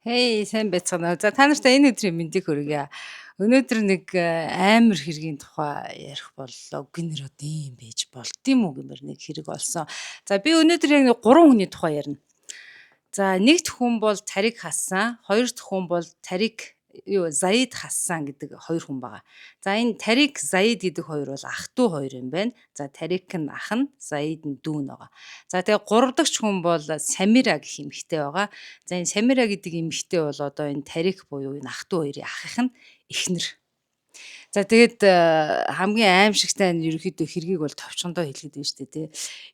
Хей, сайн байцгаана уу. За та нартай энэ өдрийн мэндийг хүргье. Өнөөдөр нэг амар хэргийн тухай ярих боллоо. Гинэр одоо ийм байж болд юм уу гэмээр нэг хэрэг олсон. За би өнөөдөр яг нэг гурван хүний тухай ярина. За нэгд хүн бол Тарик Хасан, хоёр дахь хүн бол Заид Хасан гэдэг хоёр хүн байгаа. За энэ Тарик Заид гэдэг хоёр бол ах トゥ хоёр юм байна. За Тарик нь ах нь, Заид нь дүү нь байгаа. За тэгээ гурав дахь хүн бол Самира гэх эмэгтэй байгаа. За энэ Самира гэдэг эмэгтэй бол одоо энэ Тарик буюу энэ ах トゥ хоёрын ахих нь эхнэр. За тэгээд хамгийн аимшигтай нь ерөөхдөө хэргийг бол товчхондоо хэлгээд байна шүү дээ тий.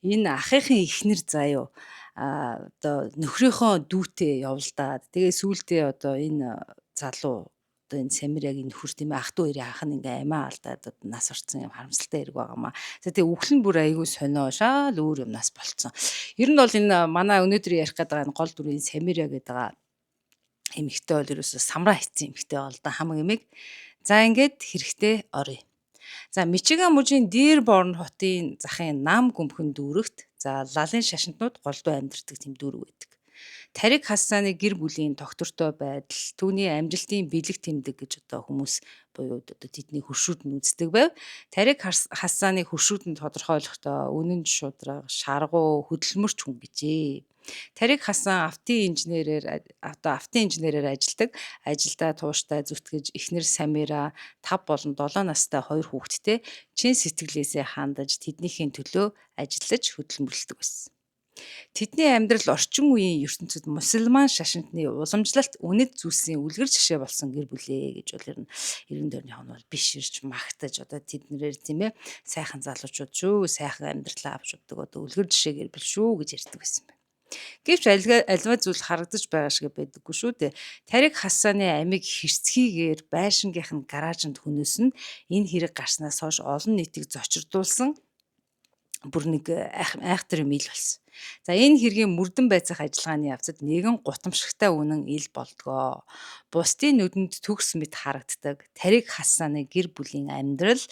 Энэ ахыхын эхнэр заяо одоо нөхрийнхөө дүүтэй явлдаад тэгээ сүүлдээ одоо энэ залуу одоо энэ Самирагийн нөхөр тийм ах トゥ хоёрын ах нь ингээ амиа алдаад нас орсон юм харамсалтай хэрэг байгаамаа. За тэгээ үхэл нь бүр айгүй сонио шаал өөр юмнаас болцсон. Ер нь бол энэ манай өнөөдөр ярих гэдэг энэ гол дүрийн Самира гэдэг эмэгтэй бол ерөөсө самраа хийцэн эмэгтэй бол да хамаг эмэг. За ингээд хэрэгтэй оръё. За Мичиган мужийн Дирборн хотын захын нам гүмхэн дүүрэгт за лалын шашинтнууд голдуу амьдардаг тийм дүүрэг байдаг. Тарик Хассаны гэр бүлийн тогтвортой байдал, түүний амжилтын бэлэг тэмдэг гэж одоо хүмүүс буюу одоо тэдний хөршүүд нь үздэг байв. Тарик Хассаны хөршүүд нь тодорхойлохдоо үнэн шударга, шаргуу, хөдөлмөрч хүн гэжээ. Тарик Хасан автын инженерээр ажилладаг. Ажилдаа тууштай зүтгэж эхнэр Самира 5 болон 7 настай хоёр хүүхэдтэй чин сэтгэлээсээ хандаж тэднийхээ төлөө ажиллаж хөдөлмөрлөдөг байсан. Тэдний амьдрал орчин үеийн ертөнцид мусульман шашинтны уламжлалт үнэт зүйлсийн үлгэр жишээ болсон гэр бүлээ гэж бол ер нь 90 дөрвийн хон бол биш ирж магтаж одоо тэднэрээр тийм ээ сайхан залуучууд шүү, сайхан амьдралаа авч явдаг одоо үлгэр жишээ гэр бүл шүү гэж ярьдаг байсан байна. Гэвч альва зүйл харагдаж байгаа шиг байдаггүй шүү дээ. Тарик Хассаны амиг хэрцгийгээр байшингийнх нь гараажинд хөнөөсөн энэ хэрэг гарснаас хойш олон нийтийг зочирдуулсан бүр нэг айхтар юм ил болсон. За энэ хэргийн мөрдөн байцаах ажиллагааны явцад нэгэн гутамшигтай үнэн ил болдгоо. Бусдын нүдэнд төгс мэт харагддаг Тарик Хассаны гэр бүлийн амьдрал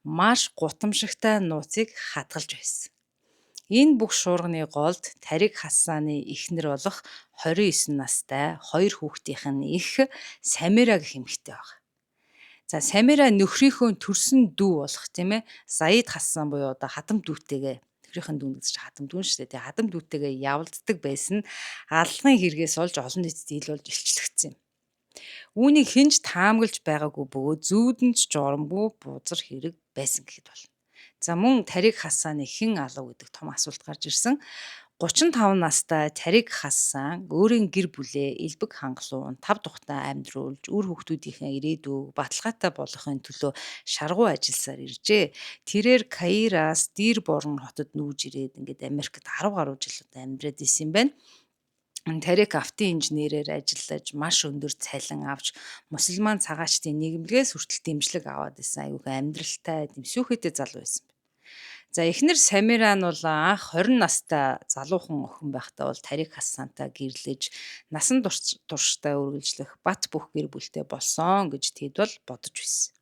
маш гутамшигтай нууцыг хадгалж байсан. Энэ бүх шуурганы голд Тарик Хассаны эхнэр болох 29 настай хоёр хүүхдийнх нь их Самира гэх эмэгтэй байна. За Самира нөхрийнхөө төрсөн дүү болох тийм ээ Заид Хасан буюу одоо хадам дүүтэйгээ нөхрийнхэн дүү гэж хадам дүүн шүү дээ. Тэгээ хадам дүүтэйгээ явлддаг байсан аллахын хэрэгээс олж олон нийтэд ил болж илчлэгдсэн юм. Үүнийг хинж таамаглаж байгаагүй бөгөөд зүүдэнч журамгүй бузар хэрэг байсан гэхэд болно. За мөн Тарик Хассаны хэн алуу гэдэг том асуулт гарч ирсэн. 35 настай Тарик Хассан өөрийн гэр бүлээ элбэг хангалуун 5 тухтай амьдруулж үр хүүхдүүдийнхээ ирээдүйг баталгаатай болгохын төлөө шаргуу ажилласаар иржээ. Тэрээр Каираас Дирборн хотод нүүж ирээд ингээд Америкт 10 гаруй жил одоо амьдраад исэн юм байна. Тарик автын инженерээр ажиллаж маш өндөр цалин авч мусульман цагаачдын нийгэмлэгээс хүртэл дэмжлэг аваад исэн аюулгүй амьдралтай дэмсүүхэтэй залуу байсан. За эхнэр Самира нь бол анх 20 настай залуухан охин байхдаа бол Тарик Хассантай гэрлэж насан туршдаа үргэлжлэх бат бөх гэр бүлтэй болсон гэж тэд бол бодож байсан.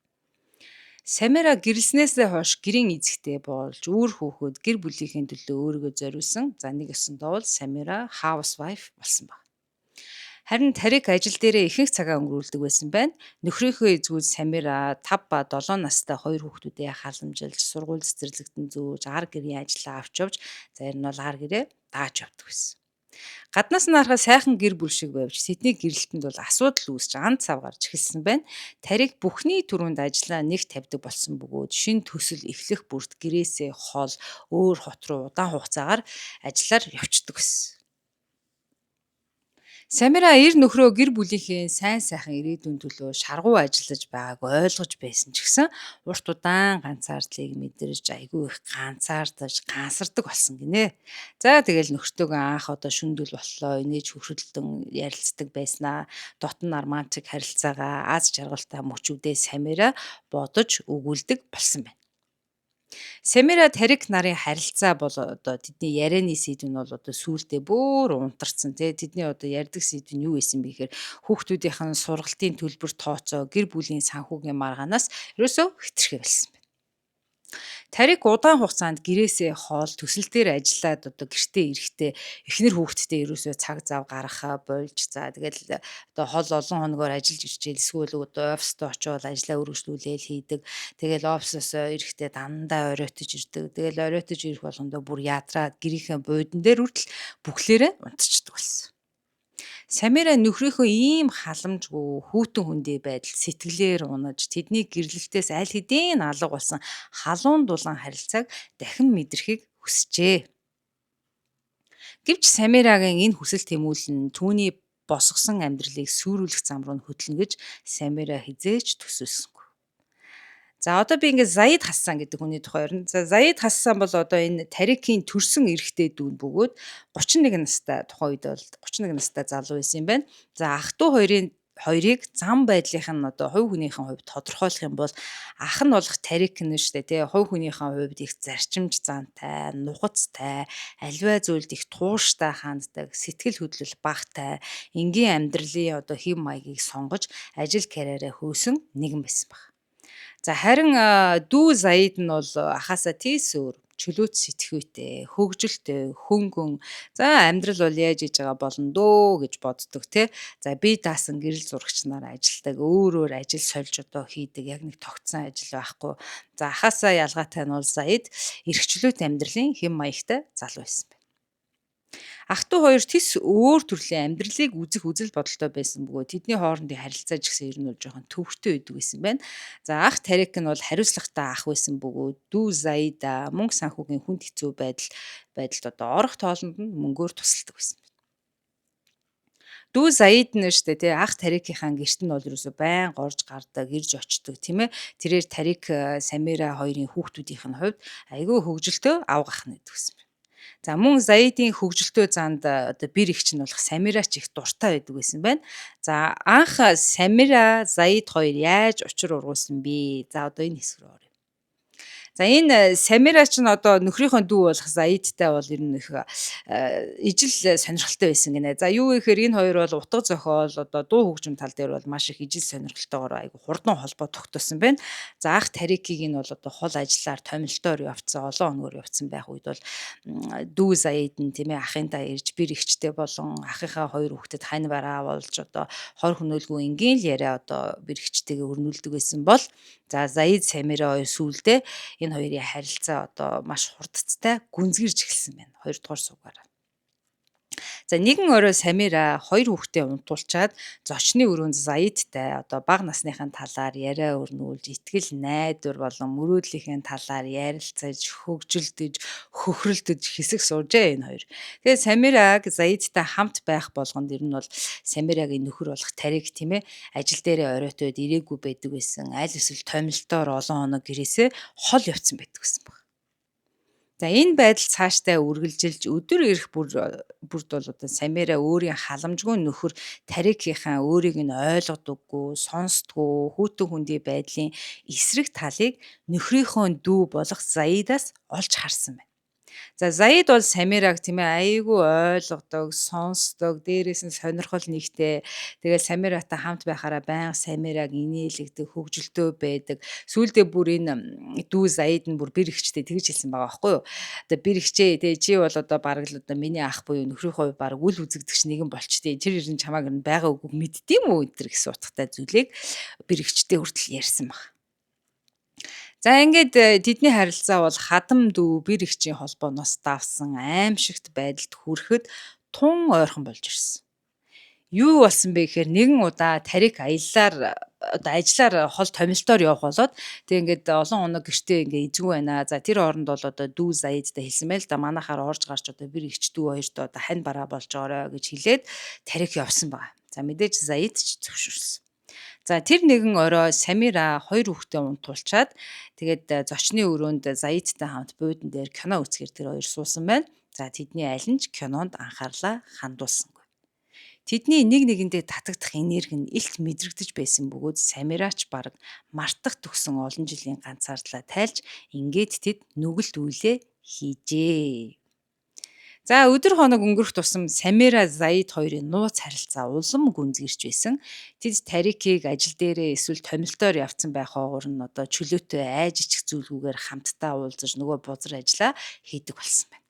Самира гэрлснээсээ хойш гэрийн эзэгтэй болж үр хүүхэд гэр бүлийнхээ төлөө өөрийгөө зориулсан. За нэг өсөндөө бол Самира housewife болсон баг. Харин Тарик ажил дээрээ ихэнх цагаа өнгөрүүлдэг байсан байна. Нөхрийнхөө эзгүүд Самира 5 ба 7 настай хоёр хүүхдүүдээ халамжилж, сургууль цэцэрлэгтэн зөөж, ар гэрийн ажлаа авч явж, за ер нь бол ар гэрээ дааж явдаг байсан. Гаднаас нь харахад сайхан гэр бүл шиг байвч тэдний гэрэлтэнд бол асуудал үүсч ан цав гарч эхэлсэн байна. Тарик бүхний түрүүнд ажиллаа нэг тавьдаг болсон бөгөөд шин төсөл эхлэх бүрт гэрээсээ хол өөр хот руу удаан хугацаагаар ажиллаар явцдаг байсан. Самира эр нөхрөө гэр бүлийнхээ сайн сайхан ирээдүйн төлөө шаргуу ажиллаж байгааг ойлгож байсан ч гэсэн урт удаан ганцаардлыг мэдэрч айгүй их ганцаардаж гансардаг болсон гинэ. За тэгэл нөхртөөгөө анх одоо шүндэл боллоо инээж хөвшөлтөн ярилцдаг байснаа дотн романтик харилцаагаа аз жаргалтай мөчүүдээ Самира бодож өгүүлдэг болсон байна. Самира Тарик нарын харилцаа бол одоо тэдний ярианы сэдв нь бол одоо сүүлдээ бүр унтарсан тий тэдний одоо ярьдаг сэдв нь юу байсан бэ гэхээр хүүхдүүдийнх нь сургалтын төлбөр тооцоо гэр бүлийн санхүүгийн маргаанаас ерөөсөө хэтэрхий болсон байна. Тарик удаан хугацаанд гэрээсээ хол төсөл дээр ажиллаад одоо гэртээ ирэхдээ эхнэр хүүхэдтэй ерөөсөө цаг зав гаргахаа болж за тэгэл одоо хол олон хоногоор ажиллаж ирчихэл эсвэл одоо оффистоо очиод ажлаа үргэлжлүүлээл хийдэг. Тэгэл офисоос ирэхдээ дандаа оройтож ирдэг. Тэгэл оройтож ирэх болгондоо бүр ядраад гэрийнхээ буудан дээр хүртэл бүхлээрээ унтчихдаг болсон. Самира нөхрийнхөө ийм халамжгүй хүүтэн хүндээ байдал сэтгэлээр унаж тэдний гэрлэлтээс аль хэдийн алга болсон халуун дулаан харилцааг дахин мэдрахийг хүсжээ. Гэвч Самирагийн энэ хүсэл тэмүүлэл нь түүний босгосон амьдралыг сүрүүлэх зам руу хөтлөнө гэж Самира хизээж төсөөлсөнгүй. За одоо би ингээд Заид Хасан гэдэг хүний тухай ярина. За Заид Хасан бол одоо энэ Тарикийн төрсөн эрэгтэй дүү бөгөөд 31 настай тухайн үед бол 31 настай залуу байсан юм байна. За ах トゥ хоёрыг зам байдлынх нь одоо хувь хүнийхэн хувьд тодорхойлох юм бол ах нь болох Тарик нь шүү дээ тий хувь хүнийхэн хувьд их зарчимж зантай, нухацтай, аливаа зүйлд их тууштай ханддаг, сэтгэл хөдлөл багтай, энгийн амьдралын одоо хэв маягийг сонгож ажил карьераа хөөсөн нэгэн байсан баг. За харин дүү Заид нь бол ахаасаа тийс өөр чөлөөт сэтгхүйтэй, хөгжилтэй, хөнгөн. За амьдрал бол яаж иж байгаа болно дөө гэж боддог тий. За бие даасан гэрэл зурагч нар ажилдаг, өөр ажил сольж одоо хийдэг яг нэг тогтсон ажил байхгүй. За ахаасаа ялгаатай нь бол Заид эрхчлөөт амьдралын хэм маягтай залуу байсан байна. Ах トゥ хоёр тис өөр төрлийн амьдралыг үзэх үзэл бодолтой байсан бөгөөд тэдний хоорондын харилцаа ч гэсэн ер нь бол жоохон төвөгтэй байдаг байсан байна. За ах Тарик нь бол хариуцлагатай ах байсан бөгөөд дүү Заида мөнгө санхүүгийн хүнд хэцүү байдалд одоо орох тоолонд нь мөнгөөр тусалдаг байсан. Дүү Заид нь штэ тий ах Тарикийнхаа гэрт нь бол ерөөсө байн горж гардаг, ирж очдог тийм ээ. Тэрээр Тарик Самира хоёрын хүүхдүүдийнх нь хувьд айгүй хөвгөлтөө авгах нь гэдэг байсан. За мөн Заидын хөгжилтөө занд одоо бэр ихч нь болох Самира ч их дуртай байдаг байсан байна. За анх Самира, Заид хоёр яаж учир ургуулсан бэ? За одоо энэ хэсэг рүү оръё. За энэ Самира ч н одоо нөхрийнхөө дүү болох Заидтай бол ер нь их ижил сонирхолтой байсан гинэ. За юу гэхээр энэ хоёр бол утга зохиол одоо дуу хөгжим тал дээр бол маш их ижил сонирхолтойгоор айгу хурдан холбоо тогтоосон байна. За ах Тарикийг нь бол одоо хол ажиллаар томилтоор явцсан олон хоногор явцсан байх үед бол дүү Заид нь тийм ээ ахынтаа ирж бэр ихчтэй болон ахыхаа хоёр хүүхдэд хань бараа болж одоо хор хөнөөлгүй энгийн л яриа одоо бэр ихчтэйгээ өрнүүлдэг байсан бол за Заид Самира хоёр сүүлдээ энэ хоёрын харилцаа одоо маш хурдцтай гүнзгийрж эхэлсэн байна. Хоёрдугаар суугаар. За нэгэн орой Самира хоёр хүүхдээ унтуулчаад зочны өрөөнд Заидтай одоо бага насныхын талаар яриа өрнүүлж, итгэл найдвар болон мөрөөдлийнхээ талаар ярилцаж, хөгжилдөж, хөхрөлдөж хэсэг суужээ энэ хоёр. Тэгээд Самираг Заидтай хамт байх болгонд ер нь бол Самирагийн нөхөр болох Тарик тийм ээ ажил дээрээ оройтоод ирээгүй байдаг байсан. Аль эсвэл томилтоор олон хоног гэрээсээ хол явцсан байдаг гэсэн баг. За энэ байдал цаашдаа үргэлжилж өдөр ирэх бүрд бол одоо Самира өөрийн халамжгүй нөхөр Тарикийнхаа өөрийг нь ойлгодоггүй, сонсдгүй, хүүтэн хүндий байдлын эсрэг талыг нөхрийнхөө дүү болох Заидаас олж харсан байна. За Заид бол Самираг тийм ээ айгүй ойлгодог, сонсдог, дээрээс нь сонирхол нэгтэй. Тэгэл Самиратай хамт байхаараа байнга Самираг инээлгдэг, хөгжилтөө байдаг. Сүүлдээ бүр энэ дүү Заид нь бүр бэр ихчтэй тэгж хэлсэн байгаа байхгүй юу? Одоо бэр ихчээ тий чи бол одоо бараг л одоо миний ах буюу нөхрийнхөө бараг үл үзэгдэгч нэгэн болчтой. Тэр ер нь чамааг нь байгаа үгүй мэддэм үү энэ гэсэн утгатай зүйлийг бэр ихчтэй хүртэл ярьсан баг. За ингээд тэдний харилцаа бол хадам дүү бэр ихчийн холбооноос давсан аимшигт байдалд хүрэхэд тун ойрхон болж ирсэн. Юу болсон бэ гэхээр нэгэн удаа Тарик аяллаар одоо ажиллаар хол томилтоор явах болоод тэг ингээд олон хоног гэртээ ингээ эзгүй байна. За тэр оронд бол одоо дүү Заидтай хэлсэн байл да манахаар орж гарч одоо бэр ихч дүү хоёрт одоо хань бараа болж орой гэж хэлээд Тарик явсан байгаа. За мэдээж Заид ч зөвшөөрсөн. За тэр нэгэн орой Самира хоёр хүүхдээ унтуулчаад тэгээд зочны өрөөнд Заидтай хамт буудан дээр кино үзэхээр тэр хоёр суусан байна. За тэдний аль нь ч кинонд анхаарлаа хандуулсангүй. Тэдний нэг нэгэндээ татагдах энерги нь илт мэдрэгдэж байсан бөгөөд Самирач бараг мартах төгсөн олон жилийн ганцаардлаа тайлж ингээд тэд нүгэлт үйлээ хийжээ. За өдөр хоног өнгөрөх тусам Самира Заид хоёрын нууц харилцаа улам гүнзгийрч байсан. Тэд Тарикийг ажил дээрээ эсвэл томилтоор явцсан байх хойгоор нь одоо чөлөөтэй айж ичих зүйлгүйгээр хамтдаа уулзаж нөгөө бузар ажиллаа хийдэг болсон байна.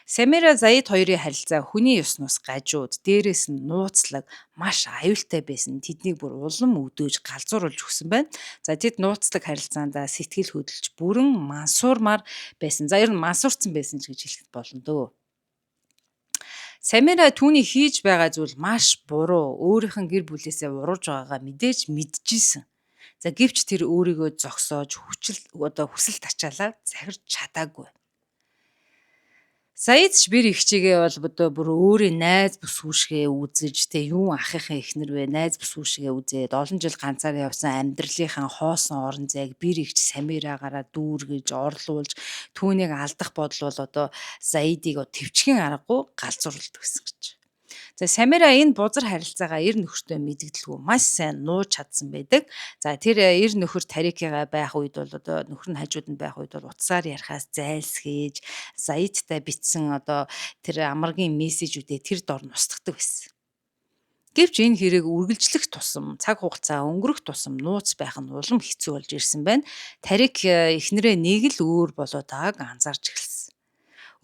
Самира Заид хоёрын харилцаа хүний ёсноос гажууд, дээрээс нь нууцлаг, маш аюултай байсан. Тэднийг бүр улам өдөөж галзууруулж өгсөн байна. За тэд нууцлаг харилцаандаа сэтгэл хөдлөж бүрэн мансуурмаар байсан. За ер нь мансуурсан байсан ч гэж хэлэхэд болно дөө. Самира түүний хийж байгаа зүйл маш буруу, өөрийнх нь гэр бүлээсээ урууж байгаагаа мэдээж мэдчихсэн. За гэвч тэр өөрийгөө зогсоож хүсэл тачаалаа захирч чадаагүй. Саяд ч бэр ихчигээ бол одоо бүр өөрийн найз бүсгүйшгээ үзэж юун ахыхын эхнэр вэ найз бүсгүйшгээ үзээд олон жил ганцаар явсан амьдралынхаа хоосон орон зайг бэр ихч Самираагаараа дүүргэж орлуулж түүнийг алдах бодол бол одоо Саидыг төвчгийн аргагүй галзуурладаг гэсэн гэж. За Самира энэ бузар харилцаагаа эр нөхөртөө мэддэгдэлгүй маш сайн нууж чадсан байдаг. За тэр эр нөхөр Тарикигаа байх үед бол одоо нөхөр нь хажууд нь байх үед бол утсаар ярихаас зайлсхийж Саидтай бичсэн одоо тэр амаргийн мессежүүдээ тэр дор нустгадаг байсан. Гэвч энэ хэрэг үргэлжлэх тусам цаг хугацаа өнгөрөх тусам нууц байх нь улам хэцүү болж ирсэн байна. Тарик эхнэрээ нэг л өөр болоод байгааг анзаарч эхэлсэн.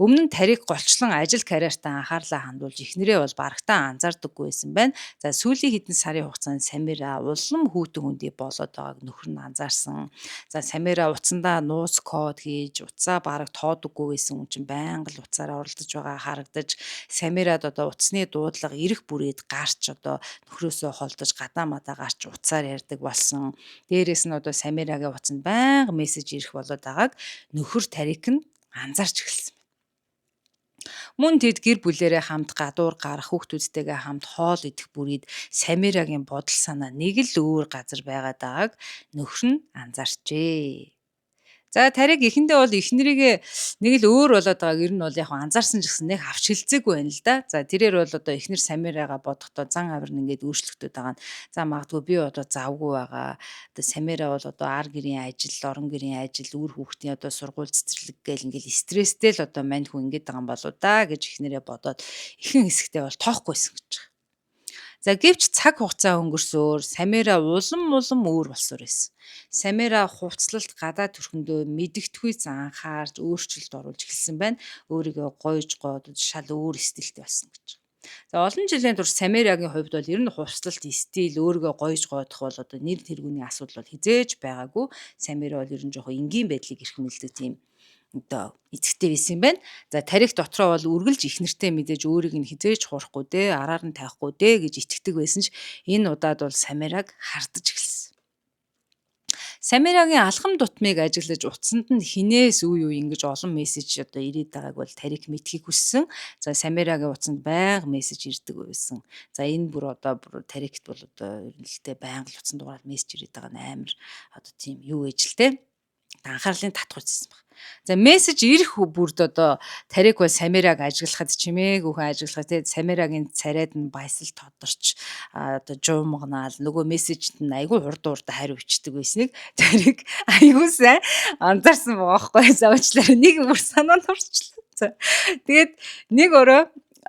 Өмнө нь Тарик голчлон ажил карьертаа анхаарлаа хандуулж эхнэрээ бол барагтаа анзаардаггүй байсан байна. За сүүлийн хэдэн сарын хугацаанд Самира улам хүүтэн хүндий болоод байгааг нөхөр нь анзаарсан. За Самира утсандаа нууц код хийж утсаа бараг тоодоггүй байсан хүн чинь байнга л утсаараа оролдож байгаа харагдаж Самирад одоо утасны дуудлага ирэх бүрээд гарч одоо нөхрөөсөө холдож гадаа мадаа гарч утсаар ярьдаг болсон. Дээрээс нь одоо Самирагийн утсанд байнга мессеж ирэх болоод байгааг нөхөр Тарик нь анзаарч эхэлсэн. Мөн тэд гэр бүлээрээ хамт гадуур гарах хүүхдүүдтэйгээ хамт хоол идэх бүрийд Самирагийн бодол санаа нэг л өөр газар байгаад байгааг нөхөр нь анзаарчээ. За Тарик эхэндээ бол эхнэрийгээ нэг л өөр болоод байгааг ер нь бол яг анзаарсан ч гэсэн нэг авч хэлцээгүй байна л да. За тэрээр бол одоо эхнэр Самирагаа бодохдоо зан авир нь ингээд өөрчлөгдөд байгаа нь. За магадгүй би одоо завгүй байгаа. Одоо Самира бол одоо ар гэрийн ажил, орон гэрийн ажил, үр хүүхдийн одоо сургууль цэцэрлэг гээл ингээд стресстэй л одоо мань хүн ингээд байгаа юм болоо да гэж эхнэрээ бодоод ихэнх хэсэгтээ бол тоохгүйсэн гэж байна. За гэвч цаг хугацаа өнгөрсөөр Самира улам өөр болсоор байсан. Самира хувцлалт гадаад төрхөндөө мэдэгдэхүйц анхаарч өөрчлөлт оруулж эхэлсэн байна. Өөрийгөө гойж годож шал өөр стилтэй болсон гэж. За олон жилийн турш Самирагийн хувьд бол ер нь хувцлалт стил өөрийгөө гойж гоодох бол одоо нэр тэргүүний асуудал бол хизээж байгаагүй. Самира бол ер нь жоохон энгийн байдлыг эрхэмлдэг тийм одоо эцэгтэй байсан юм байна. За Тарик дотроо бол үргэлж их нэртэй мэдээж өөрийг нь хизээж хуурахгүй дээ, араар нь тавихгүй дээ гэж итгэдэг байсан ч энэ удаад бол Самираг хардаж эхэлсэн. Самирагийн алхам дутмыг ажиглаж утсанд нь хинээс үе ингэж олон мессеж одоо ирээд байгааг бол Тарик мэдхийг хүссэн. За Самирагийн утсанд байнга мессеж ирдэг байсан. За энэ бүр Тарикт бол одоо ерөнхийдөө байнга л утсан дугаараар мессеж ирээд байгаа нь амар одоо тийм юу ээж л те анхаарлын татгуулсан баг. За мессеж ирэх бүрд одоо Тарик бол Самираг ажиглахад чимээгүйхэн ажиглахад те Самирагийн царайд нь баясал тодорч одоо жуумганаал нөгөө мессежт нь айгүй урд хариу бичдэг байсныг Тарик айгүй сайн анзаарсан байгаа байхгүй. За уучлаарай нэг бүр санаанд орчлоо. За тэгээд нэг өрөө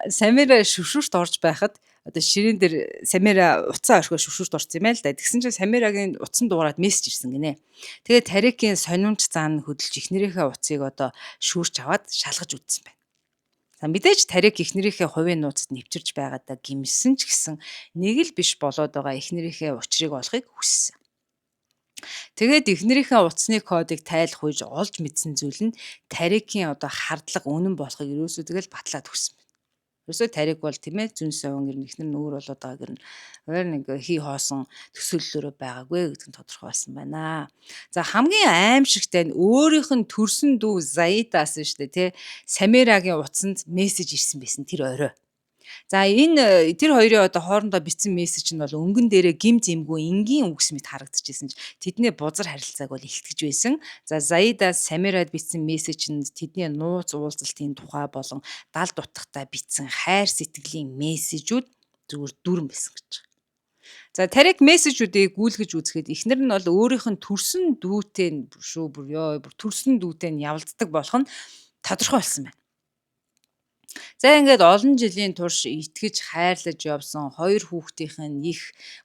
Самира шүршүрт орж байхад одоо ширээн дээр Самира утсаа орхио шүршүрт орсон юм аа л да. Тэгсэн чинь Самирагийн утсан дугаараад мессеж ирсэн гинэ. Тэгээд Тарикийн сониумч заан хөдөлж эхнэрийнхээ утсыг одоо шүүрч аваад шалгаж үзсэн байна. За мэдээж Тарик эхнэрийнхээ хувийн нууцад нэвчирж байгаадаа гимсэн ч гэсэн нэг л биш болоод байгаа эхнэрийнхээ учрыг олохыг хүссэн. Тэгээд эхнэрийнхээ утасны кодыг тайлах үеж олж мэдсэн зүйл нь Тарикийн одоо хардлага үнэн болохыг ерөөсөө тэгэл батлаад өгсөн. Ерөөсөө Тарик бол тийм ээ зүн совин гэр ихнэр нь өөр болоод байгаа гэр нэг хий хоосон төсөөллөөрөө байгаагүй гэдэг нь тодорхой болсон байна. За хамгийн аимшигтай нь өөрийнх нь төрсөн дүү Заидаас нь шүү дээ тий Самирагийн утсанд мессеж ирсэн байсан тэр орой. За энэ тэр хоёрын одоо хоорондоо бичсэн мессеж нь бол өнгөн дээрээ гим зэмгүй энгийн үгс мэт харагдчихсэн ч тэдний бузар харилцааг бол ихтгэж байсан. За Заидаас Самирад бичсэн мессежинд тэдний нууц уулзалтын тухай болон далд утгатай бичсэн хайр сэтгэлийн мессежүүд зүгээр дүрэн байсан гэж. За Тарик мессежүүдийг гүйлгэж үзэхэд эхнэр нь бол өөрийнх нь төрсөн дүүтэй төрсөн дүүтэй явалддаг болох нь тодорхой болсон байна. За ингээд олон жилийн турш итгэж хайрлаж явсан хоёр хүүхдийнх нь их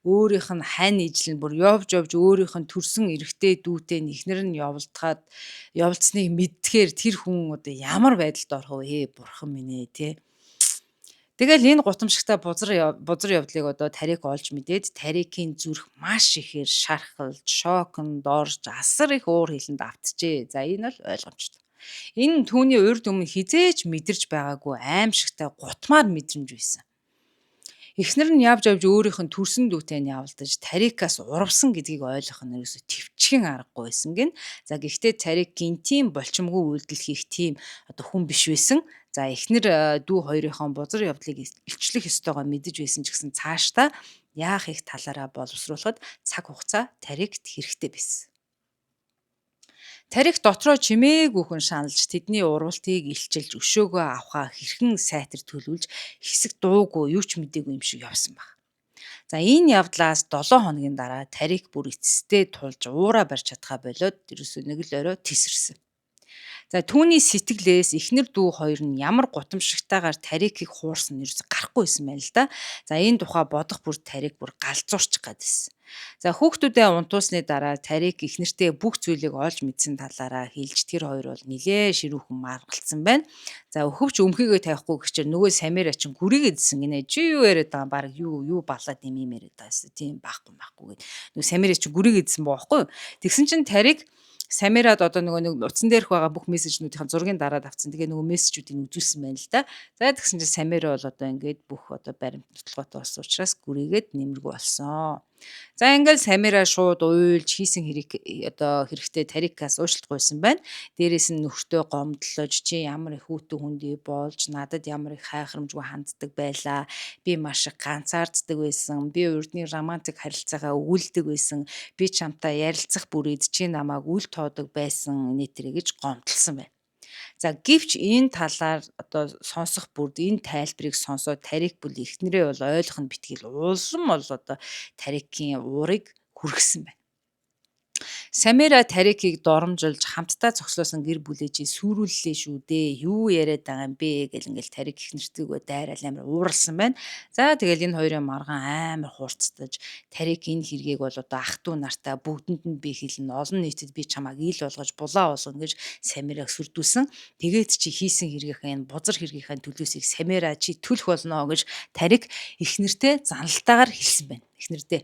өөрийнх нь хань ижил нь бүр явж явж өөрийнх нь төрсөн эрэгтэй дүүтэй эхнэр нь явуулсныг мэдхээр тэр хүн одоо ямар байдалд орох вэ бурхан минь ээ тий. Тэгэл энэ гутамшигтай бузар явдлыг одоо тарик олж мэдээд тарикийн зүрх маш ихээр шархалж, шоконд орж, асар их уур хилэнд автжээ. За энэ бол ойлгомжтой. Энэ түүний урьд өмнө хизээч мэдэрч байгаагүй аимшигтай гутмаар мэдрэмж байсан. Эхнэр нь явж явж өөрийнх нь төрсөн дүүтэй нь явуулдаж тарикаас урвсан гэдгийг ойлгох нь ерөөсө төвчгэн аргагүй байсан гин. За гэхдээ тарик гинтийн болчмгүй үйлдэл хийх тийм одоо хүн биш байсан. За эхнэр дүү хоёрынхон бузар явдлыг илчлэх ёстойгоо мэдэж байсан ч гэсэн цаашдаа яах их талаараа боловсруулахад цаг хугацаа тарикт хэрэгтэй байсан. Тарих дотроо чимээгүйхэн шаналж тэдний урвалтыг илчилж өшөөгөө авахаа хэрхэн сайтар төлөвлөж хэсэг дуугүй юу ч мэдээгүй юм шиг явсан баг. За энэ явдлаас 7 хоногийн дараа тарих бүр эцэстээ тулж уура барьж чадхаа болоод ерөөсөө нэг л орой тесэрсэн. За түүний сэтгэлээс эхнэр дүү хоёр нь ямар гутамшигтайгаар тарикийг хуурсан нь ерөөсөй гарахгүйсэн байна л да. За энэ тухай бодох бүр тарик бүр галзуурчих гадсэн. За хүүхдүүдээ унтуусны дараа тарик эхнэртээ бүх зүйлийг олж мэдсэн талаараа хэлж тэр хоёр бол нилээ ширүүхэн маргалцсан байна. За өхөвч өмхийгөө тавихгүй гэчээр нөгөө Самира чинь гүрийгээдсэн гинэ. Чи юу яриад байгаа баг юу балаад юм яриад байгаа тийм байхгүй гэд. Нөгөө Самира чинь гүрийгээдсэн боохгүй. Тэгсэн чинь тарик Самирад одоо нэг утсан дээрх байгаа бүх мессежнүүдийн зургийг дараад авцсан. Тэгээ нөгөө мессежүүдийг үзүүлсэн байна л да. За тэгсэн чинь Самира бол одоо ингээд бүх одоо баримт нотолгоотой болсон учраас гүрийгээд нэмэргүй болсон. За ингээл Самира шууд уйлж хийсэн хэрэгтэй тарикаас уушлт гуйсан байна. Дээрээс нь нөхртөө гомдлож чи ямар их хүүтэн хүндий болж надад ямар их хайхрамжгүй ханддаг байлаа. Би маш их ганцаарддаг байсан. Би урдны романтик харилцаагаа өгүүлдэг байсан. Би чамтай ярилцах бүрээд чи намайг үл тоодог байсан нэтэрэ гэж гомдлсон байна. За гэвч энэ талаар одоо сонсох бүрд энэ тайлбарыг сонсоод тарик бүл эхнэрээ бол ойлгох нь битгий улам бол одоо тарикийн уурыг хүргэсэн байна. Самира тарикийг доромжилж хамтдаа зогслоосон гэр бүлээжээ сүрүүллээ шүү дээ. Юу яриад байгаа юм бэ гэл ингээл тарик ихнэртгөө дайраал амар ууралсан байна. За тэгэл энэ хоёрын маргаан амар хуурцтаж тарик энэ хэргийг бол одоо ах トゥ нартай бүгдэнд нь би хэлнэ. Олон нийтэд би чамайг ил болгож булаа болгоно гэж Самираг сүрдүүлсэн. Тэгээд чи хийсэн хэрэгийнхээ энэ бузар хэрэгийнхээ төлөөсийг Самира чи төлөх болно гэж тарик ихнэртээ заналтаагаар хэлсэн байна. Ихнэрдээ.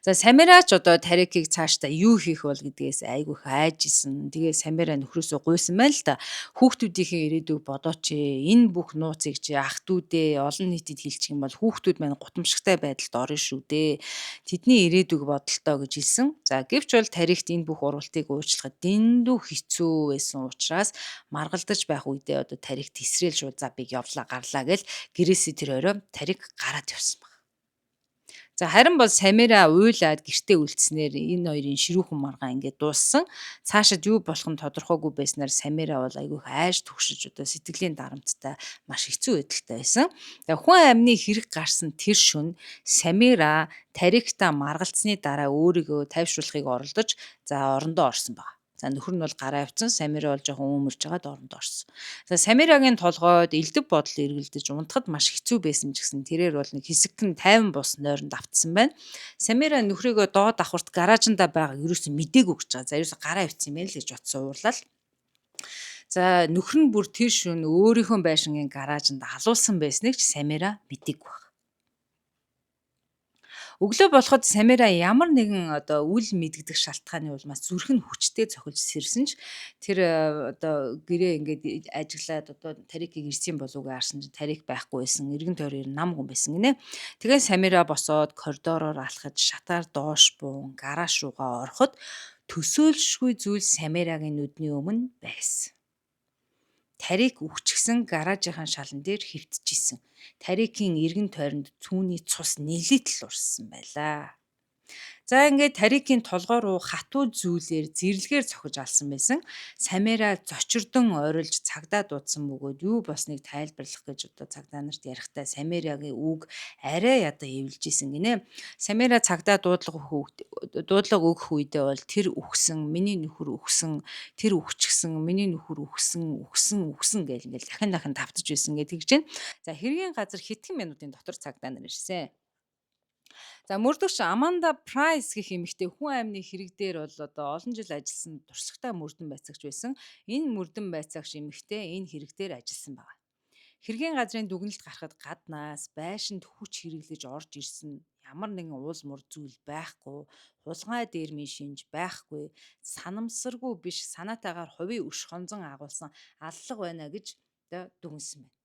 За Самирач одоо тарикийг цаашдаа юу хийх бол гэдгээс айгүйх айжсэн. Тэгээ Самира нөхрөөсөө гуйсан байна л да. Хүүхдүүдийнхээ ирээдүйг бодооч ээ. Энэ бүх нууцыг чи ах トゥ дээ олон нийтэд хэлчих юм бол хүүхдүүд маань гутамшигтай байдалд орно шүү дээ. Тэдний ирээдүйг бодолтой гэж хэлсэн. За гэвч бол тарикт энэ бүх урвалтыг уучлахад дэндүү хэцүү байсан учраас маргалдаж байх үедээ одоо тарик тесрээл шууд за би явлаа гарлаа гэл гэрээсээ тэр орой тарик гараад явсан. За харин бол Самира уйлаад гэртээ үлдснээр энэ хоёрын ширүүхэн маргаан ингээд дууссан. Цаашид юу болох нь тодорхойгүй байснаар Самира бол айгүйх айж түгшиж одоо сэтгэлийн дарамттай маш хэцүү байдалтай байсан. За хүн амны хэрэг гарсан тэр шөнө Самира тарикта маргалцсны дараа өөрийгөө тайвшруулахыг оролдож за орондоо орсон баг. За нөхөр нь бол гараа авцсан, Самира бол жоохон өмөрж байгаад орондоо орсон. За Самирагийн толгойд элдв бодол эргэлдэж унтахад маш хэцүү байсан ч гэсэн тэрээр бол нэг хэсэгтэн 50 бус нойронд автсан байна. Самира нөхрийгөө доод давхарт гаражинда байгааг ерөөсөө мдээгүй гэж байгаа. За ерөөсөө гараа авцсан юм байна л гэж бодсон уурлал. За нөхөр нь бүр тэр шөнө өөрийнхөө байшингийн гаражинд алуулсан байсныг ч Самира мэдээгүй байна. Өглөө болоход Самира ямар нэгэн одоо үл мэдгдэх шалтгааны улмаас зүрх нь хүчтэй цохилж сэрсэн ч тэр одоо гэрээ ингээд ажиглаад одоо тарикийг ирсэн болов уу гаарсан чинь тарик байхгүй байсан. Эргэн тойроор нам хүн байсан гинэ. Тэгээ Самира босоод коридороор алхаж шатаар доош буун гараж руугаа ороход төсөөлшгүй зүйл Самирагийн нүдний өмнө байсан. Тарик үхчихсэн гаражийн шалан дээр хэвтчихсэн. Тарикийн эргэн тойронд цүүний цус нэлээд л урссан байлаа. За ингээд тарикийн толгой руу хатуу зүйлээр зэрлэгээр цохиж алсан байсан. Самира зочирдон ойрлж цагдаа дуудсан бөгөөд юу болсныг тайлбарлах гэж одоо цагдаа нарт ярихдаа Самирагийн үг арай ядаа эвлж исэн гинэ. Самира цагдаа дуудлага өгөх үедээ бол тэр үхсэн, миний нөхөр үхсэн, тэр үхчихсэн, миний нөхөр үхсэн гэл ингээл дахин дахин давтаж байсан гэдэг чинь. За хэргийн газар хэдхэн минутын дотор цагдаа нар ирсэн. За мөрдөгч Аманда Прайс гэх эмэгтэй хүн амны хэрэг дээр бол одоо олон жил ажилласан туршлагатай мөрдөн байцаагч байсан. Энэ мөрдөн байцаагч эмэгтэй энэ хэрэг дээр ажилласан байна. Хэргийн газрын дүгнэлт гарахад гаднаас байшинд хүч хэрэглэж орж ирсэн ямар нэгэн уул мур зүйл байхгүй, хулгай дээрмийн шинж байхгүй, санамсаргүй биш санаатаагаар хувийн өш хонзон агуулсан аллах байна гэж одоо дүгнсэн байна.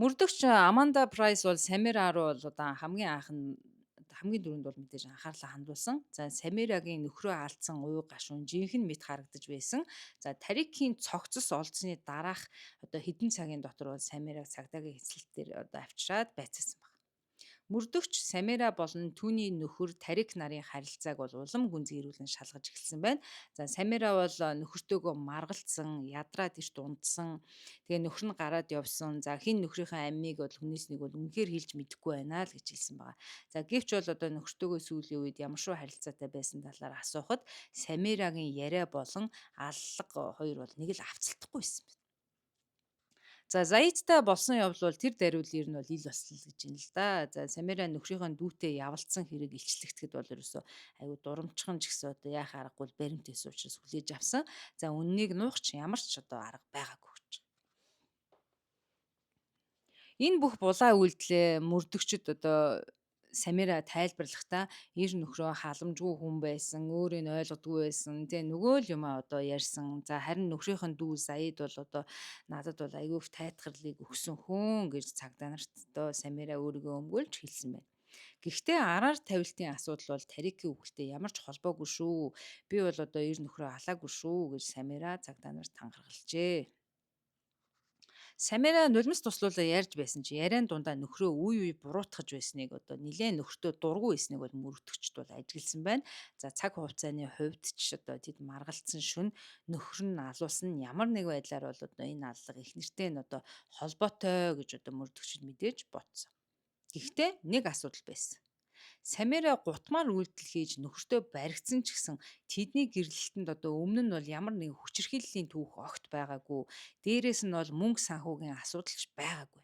Мөрдөгч Аманда Прайс бол Самира руу бол одоо хамгийн дөрөнд бол мэдээж анхаарлаа хандуулсан. За Самирагийн нөхрөө алдсан уй гашуун жинхэнэ мэт харагдаж байсан. За Тарикийн цогцос олдсны дараах одоо хэдэн цагийн дотор бол Самираг цагдаагийн эцэлт дээр одоо авчираад байцаасан байна. Мөрдөгч Самира болон түүний нөхөр Тарик нарын харилцааг бол улам гүнзгийрүүлэн шалгаж эхэлсэн байна. За Самира бол нөхөртөөгөө маргалцсан, ядраад ирт унтсан. Тэгээ нөхөр нь гараад явсан. За хин нөхрийнхээ амийг бол хүнээс нэг бол үнэхээр хэлж мэдэхгүй байна л гэж хэлсэн байгаа. За гэвч бол одоо нөхөртөөгөө сүүлийн үед ямар шүү харилцаатай байсан талаар асуухад Самирагийн яриа болон аллага хоёр бол нэг л авцалдахгүй байсан. За Заидтай болсон явдал бол тэр даруул ер нь бол ил баслал гэж юм л да. За Самира нөхрийнхөө дүүтэй явалцсан хэрэг илчлэгдэхэд бол ерөөсөө айгу дурамчхан ч гэсэн одоо яах аргагүй баримтээс учраас хүлээж авсан. За үннийг нуух ч ямар ч одоо арга байгаагүй гэж. Энэ бүх булаа үйлдэлээ мөрдөгчд одоо Самира тайлбарлахдаа эр нөхрөө халамжгүй хүн байсан, өөрийг ойлгодгүй байсан. Тэгээ нөгөө л юм одоо ярьсан. За харин нөхрийнх нь дүү Заид бол одоо надад бол аягүй их тайтгарлыг өгсөн хүн гэж цагдаа нарт одоо Самира өөрийгөө өмгөөлж хэлсэн байна. Гэхдээ араар тавилтын асуудал бол Тарикийн үгтэй ямар ч холбоогүй шүү. Би бол одоо эр нөхрөө алаагүй шүү гэж Самира цагдаа нарт тангаргалжээ. Самира нулимс туслуулаа ярьж байсан чи яриан дундаа нөхрөө үе буруутгаж байсныг одоо нилээн нөхртөө дургу байсныг бол мөрөгдөгчд бол ажигласан байна. За цаг хугацааны хувьд ч одоо тэд маргалцсан шүн нөхөр нь алуулсан нь ямар нэг байдлаар бол одоо энэ аллага их нэртэй нь одоо холбоотой гэж одоо мөрөгдөгчд мэдээж ботсон. Гэхдээ нэг асуудал байсан. Самира гутмаар үйлдэл хийж нөхөртөө баригдсан ч гэсэн тэдний гэрлэлтэнд одоо өмнө нь бол ямар нэгэн хүчирхийллийн түүх огт байгаагүй. Дээрээс нь бол мөнгө санхүүгийн асуудалч байгаагүй.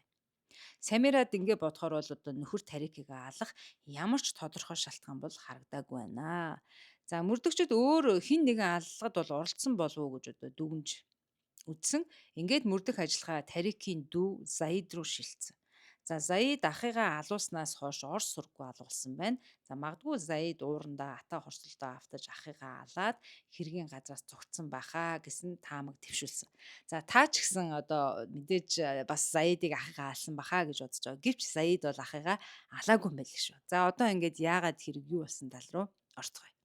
Самирад ингэ бодохоор бол одоо нөхөр Тарикийг алах ямар ч тодорхой шалтгаан бол харагдаагүй байна. За мөрдөгчд өөр хин нэгэн аллагад бол оролцсон болов уу гэж одоо дүгнж үдсэн. Ингээд мөрдөх ажиллагаа Тарикийн дүү Заид руу шилжсэн. За Заид ахыгаа алууснаас хойш орс сургуу алуулсан байна. За магадгүй Заид уурандаа ата хорсолдоо автаж ахыгаа алаад хэргийн газраас зогтсон баха гэсэн таамаг твшүүлсэн. За таа ч гэсэн одоо мэдээж бас Заидыг ахыгаа алсан баха гэж бодож байгаа. Гэвч Заид бол ахыгаа алаагүй юм байл шүү. За одоо ингээд яагаад хэрэг юу болсон тал руу орцгоё.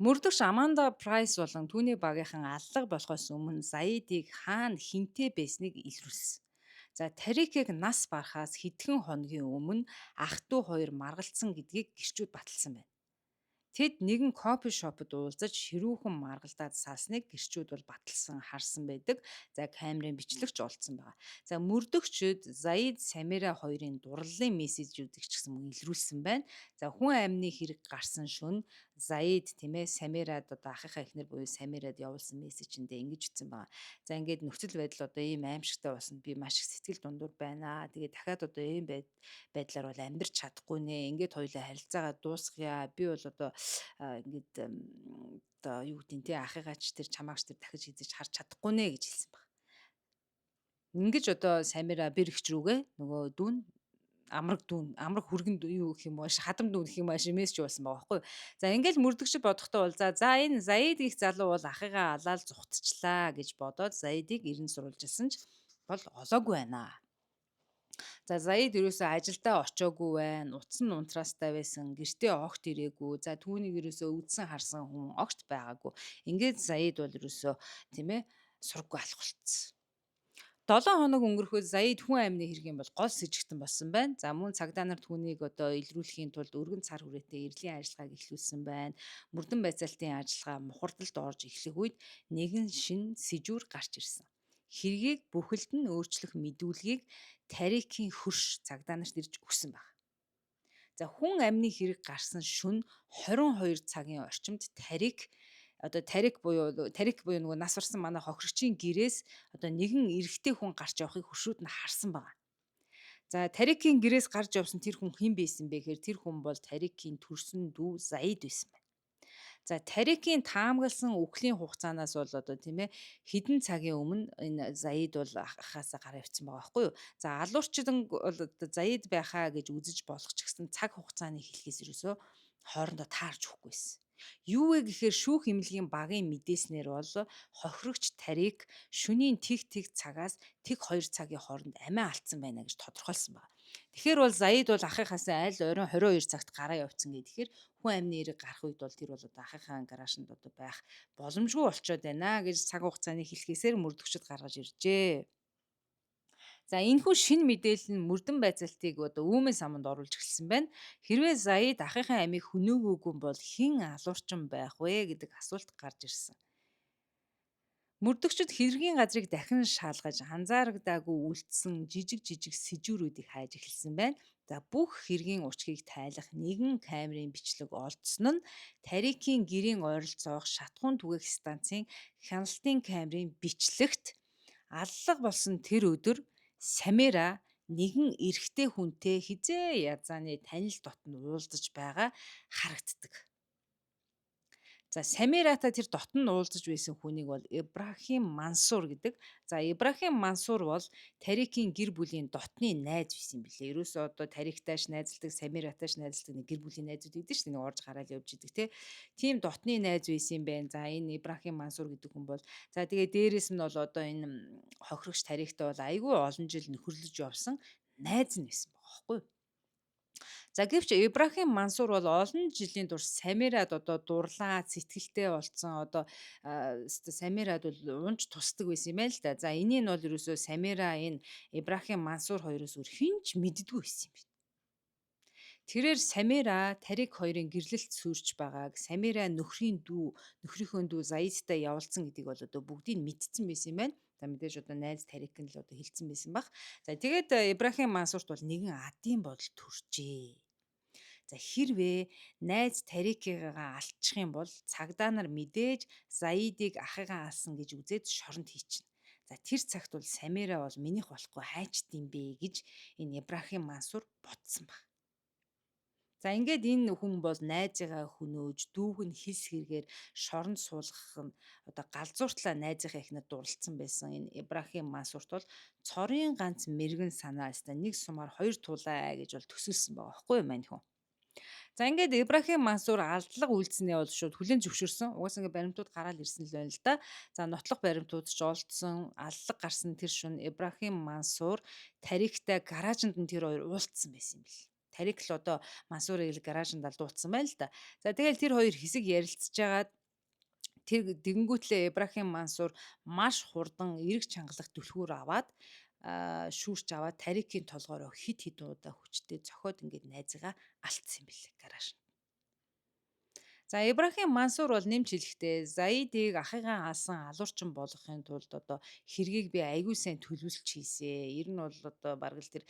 Мөрдөгч Аманда Прайс болон түүний багийнхан аллага болохоос өмнө Заидыг хаана хинтээ байсныг илрүүлсэн. За Тарикийг нас барахаас хэдхэн хоногийн өмнө ах トゥ хоёр маргалцсан гэдгийг гэрчүүд баталсан байна. Тэд нэгэн кофе шопод уулзаж ширүүхэн маргалдаад салсныг гэрчүүд бол баталсан харсан байдаг. За камерын бичлэгч олдсон байгаа. За мөрдөгчд Заид Самира хоёрын дурлалын мессежүүдийг ч гэсэн мөн илрүүлсэн байна. За хүн амны хэрэг гарсан шөнө Заид тийм ээ Самирад одоо ахыхаа эхнэр буюу Самирад явуулсан мессежэндээ ингэж ütсэн байгаа. За ингээд нөхцөл байдал одоо ийм аимшигтай болсон. Би маш их сэтгэл дундуур байна. Тэгээ дахиад одоо ийм байдлаар бол амьдрч чадахгүй нэ. Ингээд хоёулаа харилцаагаа дуусгая. Би бол одоо ингээд одоо юу гэдэг нь те ахыгаач тэр чамаагч тэр дахиж хийж харж чадахгүй нэ гэж хэлсэн баг. Ингэж одоо Самира бэрэгч рүүгээ нөгөө дүүн амраг хүргэн юу гэх юм уу хадам дүүн гэх юм аа шимээс ч болсон байгаа байхгүй. За ингээл мөрдөгч бодохдоо бол за энэ Заид гих залуу бол ахыгаа алаал зүхтчлаа гэж бодоод Заидыг эрен сурвалжилсан ч бол олоогүй байна. За Заид ерөөсөө ажилдаа очоогүй байна. Утсан унтраастай байсан. Гэртээ огт ирээгүй. За түүнийг ерөөсөө үдсэн харсан хүн огт байгаагүй. Ингээд Заид бол ерөөсөө тийм ээ сурггүй алах болцсон. 7 хоног өнгөрөхөд Заид хүн амны хэргийн бол гол сэжигтэн болсон байна. За мөн цагдаа нар түүнийг одоо илрүүлэхийн тулд өргөн цар хүрээтэй эрлийн ажиллагааг эхлүүлсэн байна. Мөрдөн байцаалтын ажиллагаа мухардалд орж эхлэх үед нэгэн шин сэжүүр гарч ирсэн. Хэргийг бүхэлд нь өөрчлөх мэдүүлгийг тарикийн хөрш цагдаа нарт ирж өгсөн байна. За хүн амны хэрэг гарсан шөнө 22 цагийн орчимд тарик буюу нөгөө нас барсан манай хохирогчийн гэрээс одоо нэгэн эрэгтэй хүн гарч явахыг хөршүүд нь харсан байгаа. За тарикийн гэрээс гарч явсан тэр хүн хэн байсан бэ гэхээр тэр хүн бол тарикийн төрсөн дүү Заид байсан байна. За тарикийн таамагласан үхлийн хугацаанаас бол одоо тийм ээ хэдэн цагийн өмнө энэ Заид бол ахаасаа гараа явцсан байгаа байхгүй юу. За алуурчдан бол одоо Заид байхаа гэж үзэж болох ч гэсэн цаг хугацааны хэлхээс ерөөсөө хоорондоо таарч өгөхгүйсэн. Юу вэ гэхээр шүүх эмнэлгийн багийн мэдээснээр бол хохирогч тарик шөнийн тэг цагаас тэг 2 цагийн хооронд амиа алдсан байна гэж тодорхойлсон байна. Тэгэхээр бол Заид бол ахыхаасаа аль оройн 22 цагт гараа явцсан гэхээр хүн амны хэрэг гарах үед бол тэр бол одоо ахыхаа гараашнд одоо байх боломжгүй болчиход байна гэж цаг хугацааны хэлхээсээр мөрдөгчд гаргаж иржээ. За энэхүү шинэ мэдээлэл нь мөрдөн байцаалтыг одоо үүмэн саманд оруулж эхэлсэн байна. Хэрвээ Заид ахыхаа амийг хөнөөгөөгүй бол хэн алуурчин байх вэ гэдэг асуулт гарч ирсэн. Мөрдөгчд хэргийн газрыг дахин шалгаж анзаарагдаагүй үлдсэн жижиг сэжүүрүүдийг хайж эхэлсэн байна. За бүх хэргийн учгийг тайлах нэгэн камерын бичлэг олдсон нь тарикийн гэрийн ойролцоох шатхуун түгээх станцын хяналтын камерын бичлэгт аллах болсон тэр өдөр Самира нэгэн эрэгтэй хүнтэй хизээ язааны танил дотн уулзаж байгаа харагддаг. За Самиратай тэр дотн уулзаж байсан хүнийг бол Ибрахим Мансур гэдэг. За Ибрахим Мансур бол тарикийн гэр бүлийн дотны найз байсан юм билээ. Ерөөсөө одоо тариктайш найзалдаг, Самиратайш найзалдаг нэг гэр бүлийн найзууд гэдэг чинь нэг орж гараад явж идэг те. Тийм дотны найз байсан юм байна. За энэ Ибрахим Мансур гэдэг хүн бол за тэгээ дээрэс нь бол одоо энэ хохирогч тариктай бол айгүй олон жил нөхөрлөж явсан найз нь байсан байгаа байхгүй юу? За гэвч Ибрахим Мансур бол олон жилийн турш Самирад одоо дурлаа, сэтгэлтэй болцсон одоо Самирад бол унж тусдаг байсан юм байна л да. За энийг нь бол ерөөсөө Самира энэ Ибрахим Мансур хоёроос өөр хинч мэддэггүй байсан юм байна. Тэрээр Самира тарик хоёрын гэрлэлт сүрч байгааг Самира нөхрийнхөө дүү Заидтай явуулсан гэдгийг бол одоо бүгдийг нь мэдсэн байсан юм байна. За мэдээж одоо найз тарик нь л одоо хэлсэн байсан баг. За тэгээд Ибрахим Мансурт бол нэгэн адын бодол төржээ. За хэрвээ найз тарикыгаа алдчих юм бол цагдаа нар мэдээж Заидыг ахыгаа алсан гэж үзээд шоронд хийчихнэ. За тэр цагт бол Самира бол минийх болохгүй хайчд юм бэ гэж энэ Ибрахим Мансур бодсон баг. За ингээд энэ хүн бол найзыгаа хөнөөж дүүг нь хис хэрэгээр шоронд суулгах нь одоо галзууртлаа найзынхаа эхнэр дурлцсан байсан энэ Ибрахим Мансурт бол цорын ганц мэрэгэн санаа өстой нэг сумаар хоёр тулаа гэж бол төсөөлсөн байгаа байхгүй юу мань хүн. За ингээд Ибрахим Мансур алдлага үйлдснээ бол шууд хүлээн зөвшөөрсөн. Угаасаа ингээд баримтууд гараад ирсэн л байна л да. За нотлох баримтууд ч олдсон, алдлага гарсан тэр шөнө Ибрахим Мансур тариктай гараажинд нь тэр хоёр уулзсан байсан юм бэл. Тарик л одоо Мансурыг л гараажинд алдуулсан байна л да. За тэгэл тэр хоёр хэсэг ярилцж байгаад тэр тэгэнгүүтлээ Ибрахим Мансур маш хурдан эрэг чангалах түлхүүр аваад шүүрч аваад тарикийн толгоороо хит удаа хүчтэй цохоод ингээд найзгаа алдсан юм билээ гарааж. За Ибрахим Мансур бол нэмж хэлэхдээ Заидыг ахыгаа алсан алуурчин болгохын тулд одоо хэргийг би аягүй сайн төлөвлөж хийсэ. Ер нь бол одоо бараг л тэр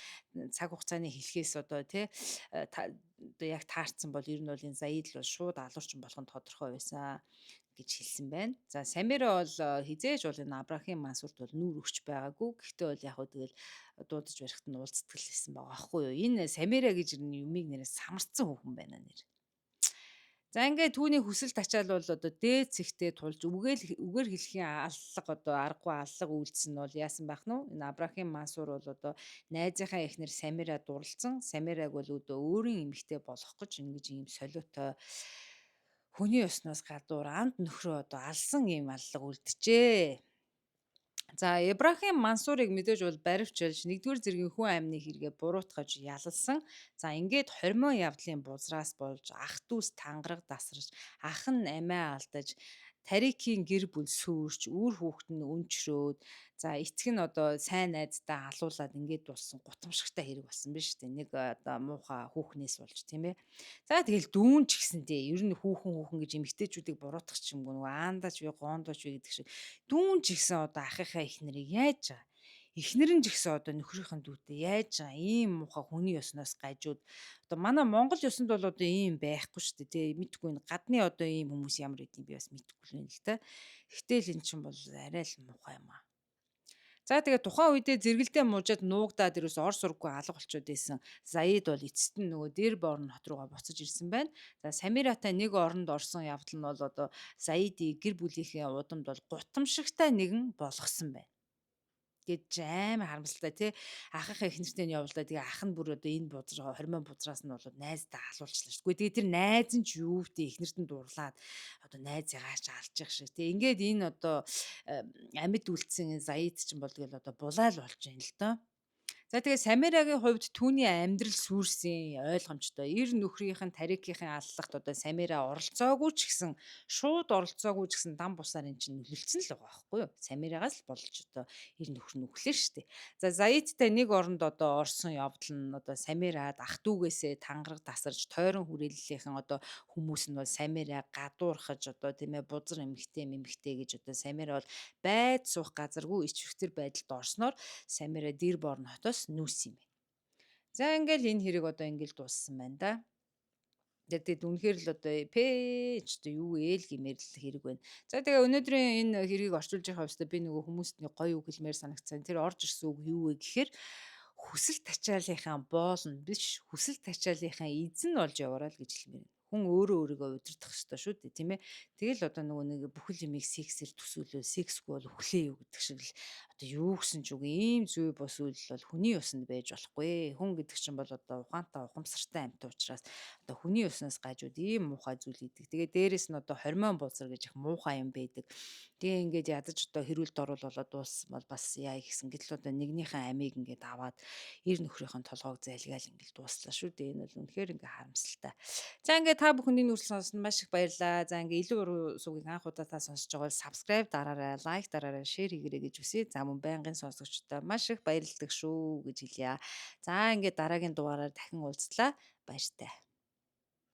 цаг хугацааны хэлхээс одоо тий одоо яг таарсан бол ер нь бол энэ Заид л бол шууд алуурчин болох нь тодорхой байсан гэж хэлсэн байна. За Самира бол хизээж бол энэ Ибрахим Мансурт бол нүүр өгч байгаагүй. Гэхдээ бол яг хөө тэгэл дуудаж барихт нь уулздаг л байсан байгаа аахгүй юу. Энэ Самира гэж юмыг нэрээ самарцсан хүүхэн байна нэр. За ингээд түүний хүсэл тачаал бол одоо дээд цэгтээ тулж үгээр хэлхийн аллага одоо аргагүй аллага үйлдсэн нь бол яасан байх нь вэ? Энэ Ибрахим Мансур бол одоо найзынхаа эхнэр Самира дурлцсан. Самираг бол одоо өөрийн эмэгтэй болгох гэж ингэж ийм солиотой хүний ёсноос гадуур амд нөхрөө одоо алсан ийм аллага үлджээ. За Ибрахим Мансурыг мэдээж бол баривчилж 1-р зэргийн хүн амны хэрэгэ буруутгаж ялалсан. За ингээд хормоо явдлын бузраас болж ах дүүс тангараг дасарч ах нь амиа алдаж тарикийн гэр бүл сүрч, үр хүүхэд нь өнчрөөд, за эцэг нь одоо сайн найзтай алуулаад ингээд болсон гутамшигтай хэрэг болсон биз дээ. Нэг одоо муухай хүүхнээс болж тийм ээ. За тэгэл дүүн ч гэсэндээ ер нь хүүхэн гэж эмэгтэйчүүдийг буруутгах ч юм уу нөгөө аандаач вэ, гоондооч вэ гэдэг шиг дүүн ч гэсэн одоо ахыхаа эхнэрийг яаж байгаа. Эхнэр нь ч гэсэн одоо нөхрийнхөө дүүтэй яаж байгаа ийм муухай хүний ёсноос гажууд одоо манай Монгол ёсонд бол одоо ийм байхгүй шүү дээ тий мэдгүй н гадны одоо ийм хүмүүс ямар идэм би бас мэдгүй л юм л та. Гэтэл эн чинь бол арай л муухай юм аа. За тэгээ тухайн үедээ зэрэгэлдээ муужаад нуугдаад ерөөс ор сурггүй алга болчиход байсан. Заид бол эцэст нь нөгөө дээр борн хот руугаа буцаж ирсэн байна. За Самиратай нэг оронд орсон явдал нь бол одоо Заидыг гэр бүлийнхээ удамд бол гутамшигтай нэгэн болгосон байна гэж амар харамсалтай тий ахыхаа их нэртэй нь явуулдаа тэгээ ах нь бүр одоо энэ бузар хормон бузраас нь бол найздаа халуулчлаа шүү дээ. Тэгээ тэр найз нь ч юу вэ их нэртэнд дурлаад одоо найзыгаа ч алж явах шиг тий ингээд энэ одоо амьд үлдсэн Заид ч юм бол тэгэл одоо булаал болж байна л доо. За тэгээ Самирагийн хувьд түүний амьдрал сүрсэн ойлгомжтой. Ир нөхрийнхэн тарикийн аллахт одоо Самира оролцоогүй ч гэсэн шууд оролцоогүй ч гэсэн дан бусаар эн чинь нөлөөлсөн л байгаа байхгүй юу? Самирагаас л болж одоо ир нөхөр нь өглөө штэ. За Заидтай нэг оронд одоо орсон явдал нь одоо Самирад ах дүүгээсээ тангараг тасарч тойрон хүрээллийнхэн одоо хүмүүс нь бол Самира гадуурхаж одоо тийм ээ бузар эмэгтэй гэж одоо Самира бол байд суух газаргүй ичвэртэр байдалд орсноор Самира дэр борн хотоос нүүс юм байна. За ингээл энэ хэрэг одоо ингээл дууссан байна да. Тэгээд үнэхээр л одоо пэж одоо юу ээл гэмээр л хэрэг байна. За тэгээ өнөөдрийн энэ хэргийг орчуулж байгаа хэвээр би нөгөө хүмүүст нэг гоё үг хэлмээр санагцсан. Тэр орж ирсэн үг юу вэ гэхээр хүсэл тачаалынхаа боол нь биш хүсэл тачаалынхаа эзэн болж яваарай л гэж хэлмээр. Хүн өөрөө өөрийгөө удирдах ёстой шүү дээ тийм ээ. Тэгэл одоо нөгөө нэг бүхэл юмыг сексээр төсөөлөө сексгүй бол өглөө юу гэдэг шиг л одоо юу гэсэн ч үг ийм зүй бос үйл бол хүний ёсонд байж болохгүй. Хүн гэдэг чинь бол одоо ухаантай ухамсартай амьтан учраас одоо хүний ёсноос гажууд ийм муухай зүйл хийдэг. Тэгээ дээрэс нь одоо хормон бузар гэж их муухай юм байдаг. Тэгээ ингээд ядаж одоо хэрүүл дорол болоод дууссан бол бас яа гэсэн гэтэл одоо нэгнийхэн амийг ингээд аваад ир нөхрийнхөө толгойг зайлгаал ингээд дууслаа шүү дээ. Энэ бол үнэхээр ингээд харамсалтай. За ингээд та бүхний нүрс сонсон маш их баярлалаа. За ингээ илүү уруу суугийг анх удаа та сонсож байгаа бол subscribe дараарай, лайк дараарай, share хийгээрэй гэж хүсье. За мөн байнгын сонсогчдоо маш их баярлалдаг шүү гэж хэлье. За ингээ дараагийн дугаараар дахин уулзлаа. Баяртай.